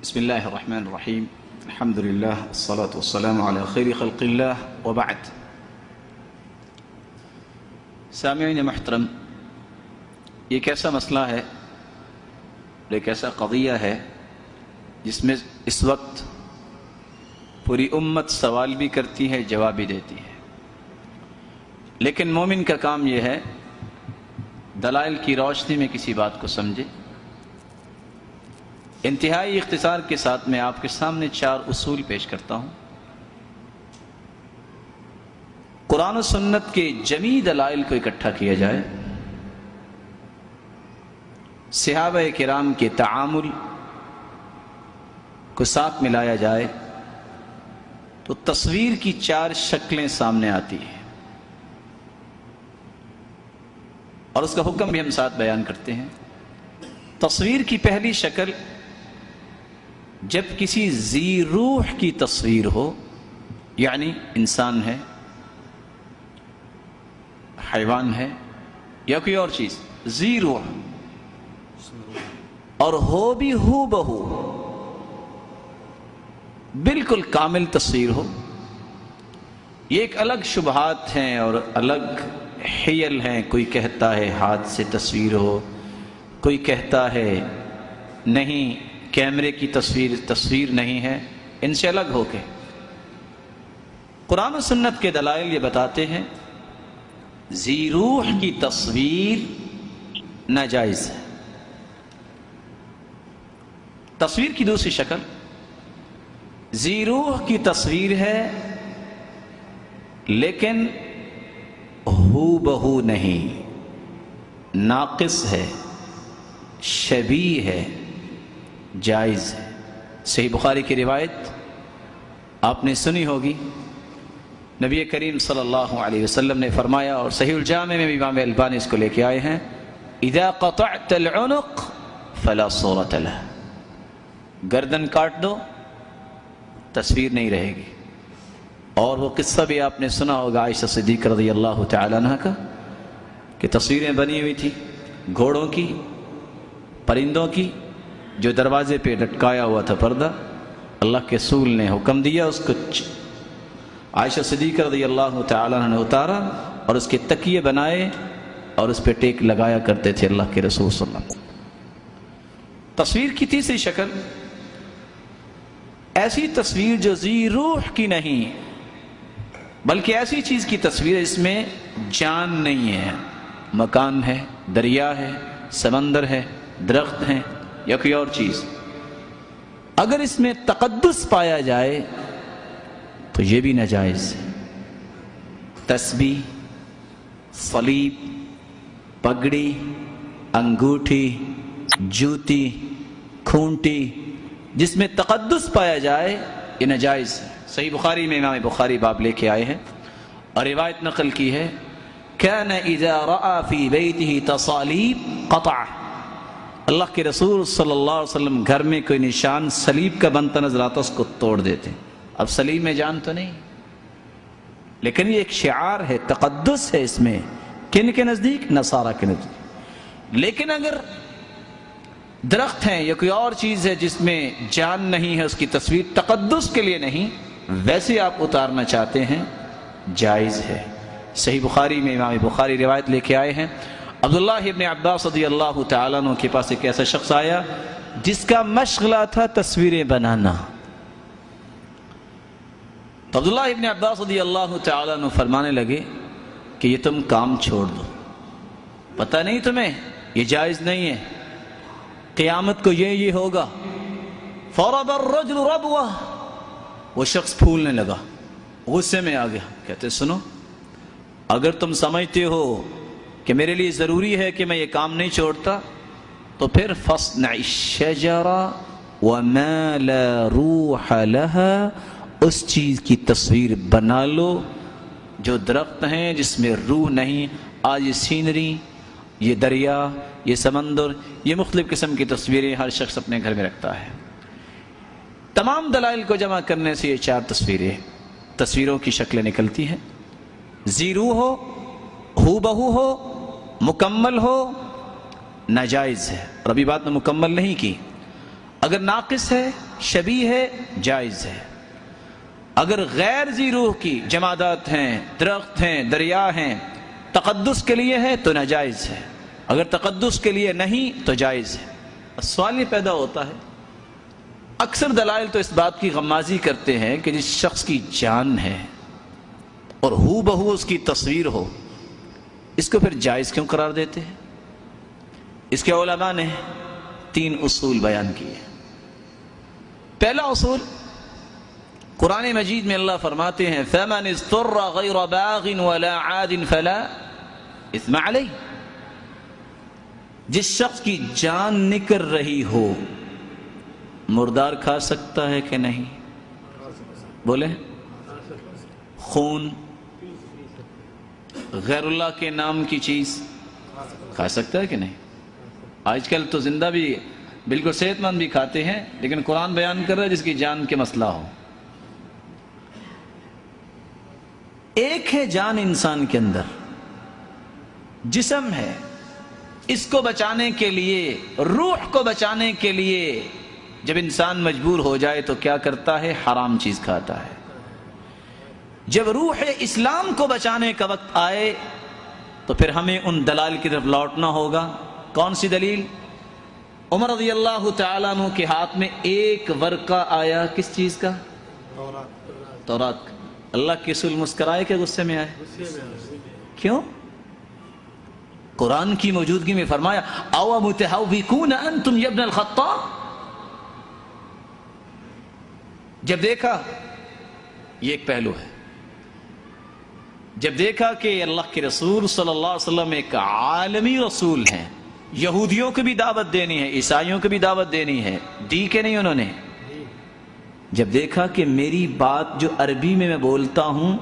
بسم الله الرحمن الرحیم الحمد للہ والصلاة والسلام علی خیر خلق اللہ وبعد۔ سامعین محترم، یہ ایک ایسا مسئلہ ہے، ایک ایسا قضیہ ہے جس میں اس وقت پوری امت سوال بھی کرتی ہے، جواب بھی دیتی ہے، لیکن مومن کا کام یہ ہے دلائل کی روشنی میں کسی بات کو سمجھے۔ انتہائی اختصار کے ساتھ میں آپ کے سامنے 4 اصول پیش کرتا ہوں۔ قرآن و سنت کے جمیع دلائل کو اکٹھا کیا جائے، صحابہ کرام کے تعامل کو ساتھ ملایا جائے تو تصویر کی 4 شکلیں سامنے آتی ہیں، اور اس کا حکم بھی ہم ساتھ بیان کرتے ہیں۔ تصویر کی پہلی شکل، جب کسی ذی روح کی تصویر ہو، یعنی انسان ہے، حیوان ہے یا کوئی اور چیز، ذی روح، اور ہو بھی ہو بہو، بالکل کامل تصویر ہو۔ یہ ایک الگ شبہات ہیں اور الگ حیل ہیں۔ کوئی کہتا ہے ہاتھ سے تصویر ہو، کوئی کہتا ہے نہیں کیمرے کی تصویر نہیں ہے۔ ان سے الگ ہو کے قرآن و سنت کے دلائل یہ بتاتے ہیں ذی روح کی تصویر ناجائز ہے۔ تصویر کی دوسری شکل، ذی روح کی تصویر ہے لیکن ہو بہو نہیں، ناقص ہے، شبیہ ہے، جائز ہے۔ صحیح بخاری کی روایت آپ نے سنی ہوگی، نبی کریم صلی اللہ علیہ وسلم نے فرمایا، اور صحیح الجامع میں امام البانی اس کو لے کے آئے ہیں، اذا قطعت العنق فلا صورت له، گردن کاٹ دو تصویر نہیں رہے گی۔ اور وہ قصہ بھی آپ نے سنا ہوگا عائشہ صدیقہ رضی اللہ تعالی عنہ کا، کہ تصویریں بنی ہوئی تھی گھوڑوں کی، پرندوں کی، جو دروازے پہ لٹکایا ہوا تھا پردہ، اللہ کے رسول نے حکم دیا اس کو عائشہ صدیقہ رضی اللہ تعالی عنہ نے اتارا اور اس کے تکیے بنائے اور اس پہ ٹیک لگایا کرتے تھے اللہ کے رسول صلی اللہ علیہ وسلم۔ تصویر کی تیسری شکل، ایسی تصویر جو ذی روح کی نہیں بلکہ ایسی چیز کی تصویر ہے اس میں جان نہیں ہے، مکان ہے، دریا ہے، سمندر ہے، درخت ہیں یا کوئی اور چیز، اگر اس میں تقدس پایا جائے تو یہ بھی ناجائز ہے۔ تسبیح، صلیب، پگڑی، انگوٹھی، جوتی، کھونٹی، جس میں تقدس پایا جائے یہ ناجائز ہے۔ صحیح بخاری میں امام بخاری باب لے کے آئے ہیں اور روایت نقل کی ہے، كان اذا رأى في بيته تصاليب قطع، اللہ کے رسول صلی اللہ علیہ وسلم گھر میں کوئی نشان صلیب کا بنتا نظر آتا اس کو توڑ دیتے۔ اب صلیب میں جان تو نہیں، لیکن یہ ایک شعار ہے، تقدس ہے اس میں، کن کے نزدیک؟ نصارہ کے نزدیک۔ لیکن اگر درخت ہیں یا کوئی اور چیز ہے جس میں جان نہیں ہے، اس کی تصویر تقدس کے لیے نہیں، ویسے آپ اتارنا چاہتے ہیں، جائز ہے۔ صحیح بخاری میں امام بخاری روایت لے کے آئے ہیں، عبداللہ ابن عباس رضی اللہ تعالیٰ عنہ کے پاس ایک ایسا شخص آیا جس کا مشغلہ تھا تصویریں بنانا، تو عبداللہ ابن عباس رضی اللہ تعالیٰ عنہ فرمانے لگے کہ یہ تم کام چھوڑ دو، پتہ نہیں تمہیں یہ جائز نہیں ہے، قیامت کو یہ ہوگا۔ فَرَبَ الرَّجُلُ رَبْوَةً، وہ شخص پھولنے لگا، غصے میں آ گیا، کہتے سنو، اگر تم سمجھتے ہو کہ میرے لیے ضروری ہے کہ میں یہ کام نہیں چھوڑتا تو پھر فَاصْنَعِ الشَّجَرَ وَمَا لَا رُوحَ لَهَا، اس چیز کی تصویر بنا لو جو درخت ہیں جس میں روح نہیں۔ آج یہ سینری، یہ دریا، یہ سمندر، یہ مختلف قسم کی تصویریں ہر شخص اپنے گھر میں رکھتا ہے۔ تمام دلائل کو جمع کرنے سے یہ 4 تصویروں کی شکلیں نکلتی ہیں۔ ذی روح ہو بہو ہو، مکمل ہو، ناجائز ہے۔ اور ابھی بات میں مکمل نہیں کی، اگر ناقص ہے شبیہ ہے جائز ہے. اگر غیر ذی روح کی جمادات ہیں، درخت ہیں، دریا ہیں، تقدس کے لیے ہے تو ناجائز ہے، اگر تقدس کے لیے نہیں تو جائز ہے. سوال یہ پیدا ہوتا ہے، اکثر دلائل تو اس بات کی غمازی کرتے ہیں کہ جس شخص کی جان ہے اور ہو بہو اس کی تصویر ہو، اس کو پھر جائز کیوں قرار دیتے ہیں؟ اس کے علماء نے 3 اصول بیان کیے. پہلا اصول، قرآن مجید میں اللہ فرماتے ہیں فَمَنِ اضْطُرَّ غَيْرَ بَاغٍ وَلَا عَادٍ فَلَا إِثْمَ عَلَيْهِ. جس شخص کی جان نکل رہی ہو، مردار کھا سکتا ہے کہ نہیں؟ بولے. خون، غیر اللہ کے نام کی چیز کھا سکتا ہے کہ نہیں؟ آج کل تو زندہ بھی بالکل صحت مند بھی کھاتے ہیں، لیکن قرآن بیان کر رہا ہے جس کی جان کے مسئلہ ہو. ایک ہے جان انسان کے اندر، جسم ہے، اس کو بچانے کے لیے، روح کو بچانے کے لیے جب انسان مجبور ہو جائے تو کیا کرتا ہے؟ حرام چیز کھاتا ہے. جب روح اسلام کو بچانے کا وقت آئے تو پھر ہمیں ان دلائل کی طرف لوٹنا ہوگا. کون سی دلیل؟ عمر رضی اللہ تعالیٰ عنہ کے ہاتھ میں ایک ورقہ آیا، کس چیز کا؟ تورات کا. اللہ کے رسول مسکرائے کہ غصے میں آئے؟ کیوں؟ قرآن کی موجودگی میں فرمایا او متہوکون انتم یا ابن الخطاب. جب دیکھا، یہ ایک پہلو ہے، جب دیکھا کہ اللہ کے رسول صلی اللہ علیہ وسلم ایک عالمی رسول ہیں، یہودیوں کو بھی دعوت دینی ہے، عیسائیوں کو بھی دعوت دینی ہے، دی کہ نہیں انہوں نے؟ جب دیکھا کہ میری بات جو عربی میں بولتا ہوں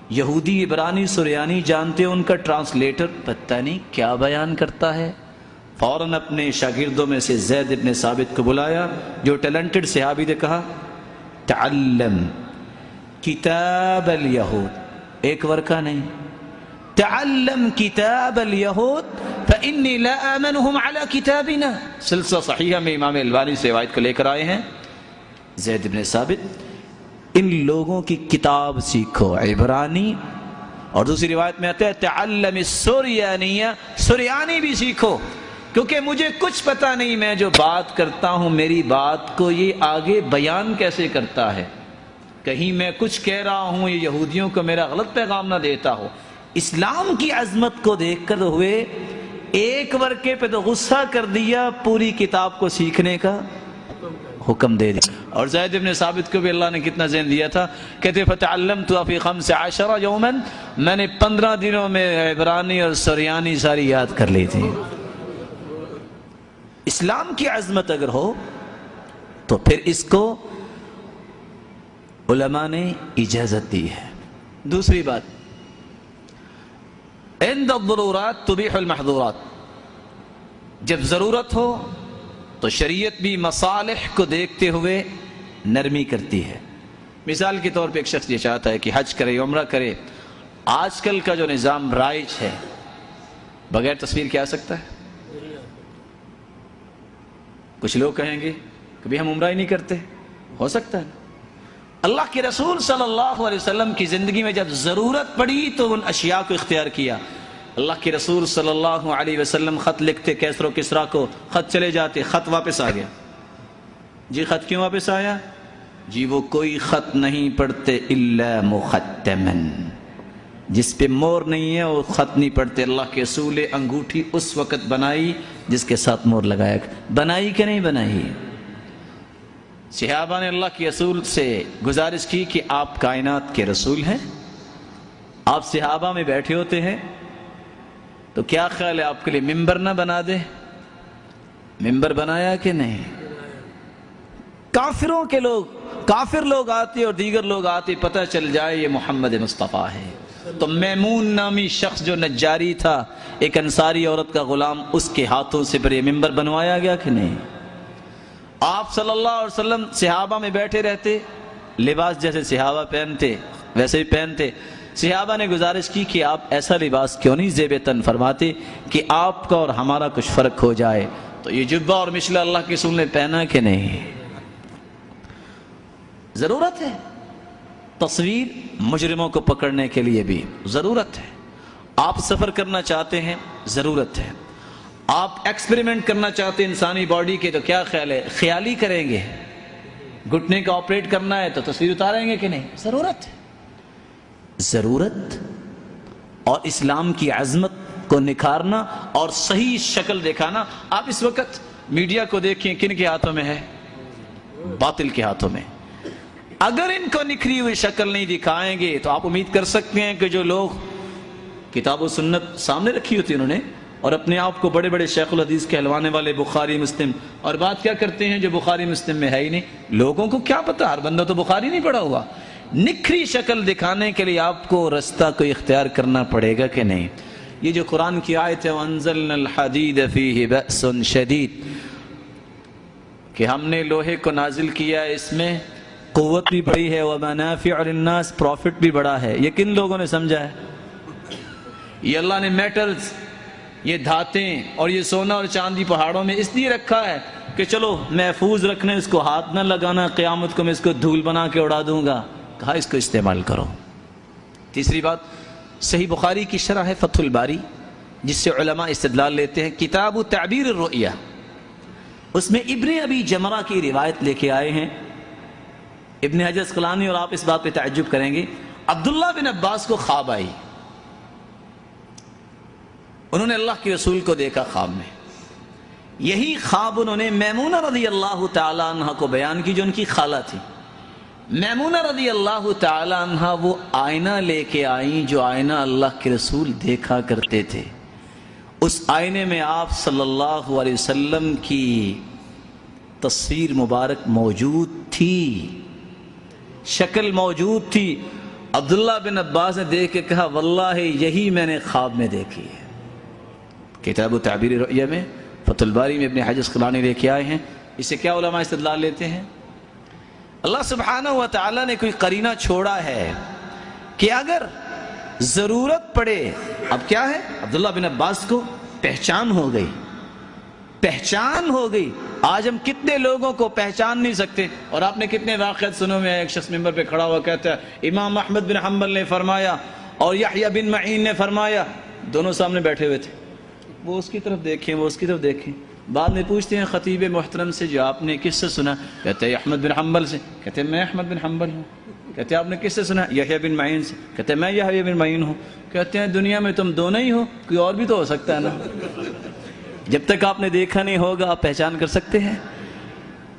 یہودی، عبرانی، سریانی جانتے ہیں، ان کا ٹرانسلیٹر پتہ نہیں کیا بیان کرتا ہے، فوراً اپنے شاگردوں میں سے زید ابن ثابت کو بلایا جو ٹیلنٹڈ صحابی نے، کہا تعلم کتاب الیہود. ایک ورقہ نہیں، تعلم کتاب الیہود فإنی لا آمنہم علی کتابنا. سلسلہ صحیحہ میں امام البانی سے روایت کو لے کر آئے ہیں. زید ابن ثابت، ان لوگوں کی کتاب سیکھو، عبرانی، اور دوسری روایت میں آتا ہے تعلم السریانیہ، سریانی بھی سیکھو، کیونکہ مجھے کچھ پتہ نہیں، میں جو بات کرتا ہوں میری بات کو یہ آگے بیان کیسے کرتا ہے، کہیں میں کچھ کہہ رہا ہوں یہ یہودیوں کو میرا غلط پیغام نہ دیتا ہو. اسلام کی عظمت کو دیکھ کر ہوئے ایک ورقے پہ تو غصہ کر دیا، پوری کتاب کو سیکھنے کا حکم دے دیا. اور زید ابن ثابت کو بھی اللہ نے کتنا ذہن دیا تھا، کہتے فتعلمت فی 15 یوما، میں نے 15 دنوں میں عبرانی اور سریانی ساری یاد کر لی تھی. اسلام کی عظمت اگر ہو تو پھر اس کو علماء نے اجازت دی ہے. دوسری بات، عند الضرورات تبیح المحظورات، جب ضرورت ہو تو شریعت بھی مصالح کو دیکھتے ہوئے نرمی کرتی ہے. مثال کے طور پہ ایک شخص یہ چاہتا ہے کہ حج کرے، عمرہ کرے، آج کل کا جو نظام رائج ہے بغیر تصویر کے آ سکتا ہے؟ کچھ لوگ کہیں گے کبھی ہم عمرہ ہی نہیں کرتے، ہو سکتا ہے. اللہ کے رسول صلی اللہ علیہ وسلم کی زندگی میں جب ضرورت پڑی تو ان اشیاء کو اختیار کیا. اللہ کے رسول صلی اللہ علیہ وسلم خط لکھتے کیسر و کسریٰ کو، خط چلے جاتے، خط واپس آ گیا. جی خط کیوں واپس آیا؟ جی وہ کوئی خط نہیں پڑھتے الا مختمن، جس پہ مور نہیں ہے وہ خط نہیں پڑھتے. اللہ کے رسول انگوٹھی اس وقت بنائی جس کے ساتھ مور لگایا. بنائی کہ نہیں بنائی؟ صحابہ نے اللہ کے رسول سے گزارش کی کہ آپ کائنات کے رسول ہیں، آپ صحابہ میں بیٹھے ہوتے ہیں، تو کیا خیال ہے آپ کے لیے ممبر نہ بنا دے؟ ممبر بنایا کہ نہیں؟ کافروں کے لوگ، کافر لوگ آتے اور دیگر لوگ آتے، پتہ چل جائے یہ محمد مصطفیٰ ہے. تو میمون نامی شخص جو نجاری تھا، ایک انصاری عورت کا غلام، اس کے ہاتھوں سے پھر یہ ممبر بنوایا گیا کہ نہیں؟ آپ صلی اللہ علیہ وسلم صحابہ میں بیٹھے رہتے، لباس جیسے صحابہ پہنتے ویسے ہی پہنتے. صحابہ نے گزارش کی کہ آپ ایسا لباس کیوں نہیں زیب تن فرماتے کہ آپ کا اور ہمارا کچھ فرق ہو جائے. تو یہ جبہ اور مشلہ اللہ کے رسول نے پہنا کہ نہیں؟ ضرورت ہے. تصویر مجرموں کو پکڑنے کے لیے بھی ضرورت ہے. آپ سفر کرنا چاہتے ہیں ضرورت ہے. آپ ایکسپیریمنٹ کرنا چاہتے ہیں انسانی باڈی کے تو کیا خیال ہے, خیالی کریں گے. گھٹنے کا آپریٹ کرنا ہے تو تصویر اتاریں گے کہ نہیں؟ ضرورت ہے. ضرورت اور اسلام کی عظمت کو نکھارنا اور صحیح شکل دکھانا. آپ اس وقت میڈیا کو دیکھیں, کن کے ہاتھوں میں ہے؟ باطل کے ہاتھوں میں. اگر ان کو نکھری ہوئی شکل نہیں دکھائیں گے تو آپ امید کر سکتے ہیں کہ جو لوگ کتاب و سنت سامنے رکھی ہوتی انہوں نے اور اپنے آپ کو بڑے بڑے شیخ الحدیث کہلوانے والے, بخاری مسلم, اور بات کیا کرتے ہیں جو بخاری مسلم میں ہے ہی نہیں. لوگوں کو کیا پتا, ہر بندہ تو بخاری نہیں پڑھا ہوا. نکھری شکل دکھانے کے لیے آپ کو رستہ کو اختیار کرنا پڑے گا کہ نہیں. یہ جو قرآن کی آیت ہے وَأَنزَلْنَا الْحَدِيدَ فِيهِ بَأْسٌ شَدِيدٌ, کہ ہم نے لوہے کو نازل کیا ہے, اس میں قوت بھی بڑی ہے, وَمَنَافِعُ لِلنَّاسِ, پروفٹ بھی بڑا ہے. یہ کن لوگوں نے سمجھا ہے؟ یہ اللہ نے میٹلز, یہ دھاتیں اور یہ سونا اور چاندی پہاڑوں میں اس لیے رکھا ہے کہ چلو محفوظ رکھنے, اس کو ہاتھ نہ لگانا, قیامت کو میں اس کو دھول بنا کے اڑا دوں گا. کہا اس کو استعمال کرو. تیسری بات, صحیح بخاری کی شرح ہے فتح الباری, جس سے علماء استدلال لیتے ہیں. کتاب تعبیر الرؤیا, اس میں ابن ابی جمرہ کی روایت لے کے آئے ہیں ابن حجر اسقلانی, اور آپ اس بات پہ تعجب کریں گے. عبداللہ بن عباس کو خواب آئی, انہوں نے اللہ کے رسول کو دیکھا خواب میں. یہی خواب انہوں نے میمونہ رضی اللہ تعالی عنہ کو بیان کی, جو ان کی خالہ تھی. میمونہ رضی اللہ تعالی عنہ وہ آئینہ لے کے آئیں جو آئینہ اللہ کے رسول دیکھا کرتے تھے. اس آئینے میں آپ صلی اللہ علیہ وسلم کی تصویر مبارک موجود تھی, شکل موجود تھی. عبداللہ بن عباس نے دیکھ کے کہا واللہ یہی میں نے خواب میں دیکھی ہے. کتاب تعبیر رؤیا میں فتح الباری میں ابن حجر اسقلانی لے کے آئے ہیں. اس سے کیا علماء استدلال لیتے ہیں؟ اللہ سبحانہ و تعالی نے کوئی قرینہ چھوڑا ہے کہ اگر ضرورت پڑے. اب کیا ہے, عبداللہ بن عباس کو پہچان ہو گئی, پہچان ہو گئی. آج ہم کتنے لوگوں کو پہچان نہیں سکتے, اور آپ نے کتنے واقعات سنو میں ایک شخص ممبر پہ کھڑا ہوا کہتا ہے امام احمد بن حنبل نے فرمایا اور یحییٰ بن معین نے فرمایا. دونوں سامنے بیٹھے ہوئے تھے, وہ اس کی طرف دیکھیں, وہ اس کی طرف دیکھیں. بعد میں پوچھتے ہیں خطیب محترم سے جو آپ نے کس سے سنا؟ کہتے ہیں احمد بن حنبل سے. کہتے ہیں میں احمد بن حنبل ہوں. کہتے ہیں آپ نے کس سے سنا؟ یحییٰ بن معین سے. کہتے ہیں میں یحییٰ بن معین ہوں. کہتے ہیں دنیا میں تم دونوں ہی ہو, کوئی اور بھی تو ہو سکتا ہے نا. جب تک آپ نے دیکھا نہیں ہوگا آپ پہچان کر سکتے ہیں؟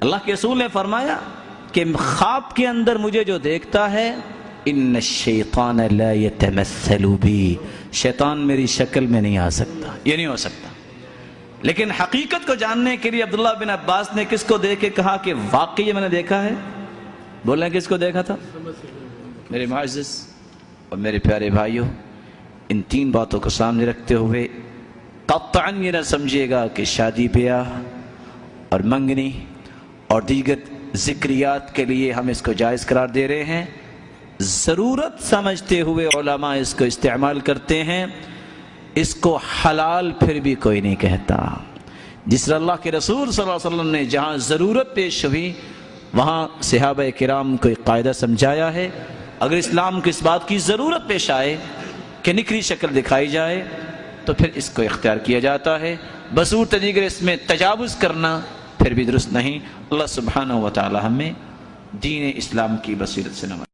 اللہ کے رسول نے فرمایا کہ خواب کے اندر مجھے جو دیکھتا ہے ان الشیطان لا یتمثل بی, شیطان میری شکل میں نہیں آ سکتا, یہ نہیں ہو سکتا. لیکن حقیقت کو جاننے کے لیے عبداللہ بن عباس نے کس کو دیکھ کے کہا کہ واقعی میں نے دیکھا ہے؟ بولیں کس کو دیکھا تھا؟ میرے معزز اور میرے پیارے بھائیوں, ان تین باتوں کو سامنے رکھتے ہوئے قطعاً یہ نہ سمجھیے گا کہ شادی بیاہ اور منگنی اور دیگر ذکریات کے لیے ہم اس کو جائز قرار دے رہے ہیں. ضرورت سمجھتے ہوئے علماء اس کو استعمال کرتے ہیں. اس کو حلال پھر بھی کوئی نہیں کہتا. جس طرح اللہ کے رسول صلی اللہ علیہ وسلم نے جہاں ضرورت پیش ہوئی وہاں صحابہ کرام کو ایک قاعدہ سمجھایا ہے. اگر اسلام کو اس بات کی ضرورت پیش آئے کہ نکھری شکل دکھائی جائے تو پھر اس کو اختیار کیا جاتا ہے. بصورت دیگر اس میں تجاوز کرنا پھر بھی درست نہیں. اللہ سبحانہ و تعالی ہمیں دین اسلام کی بصیرت سے نوازے.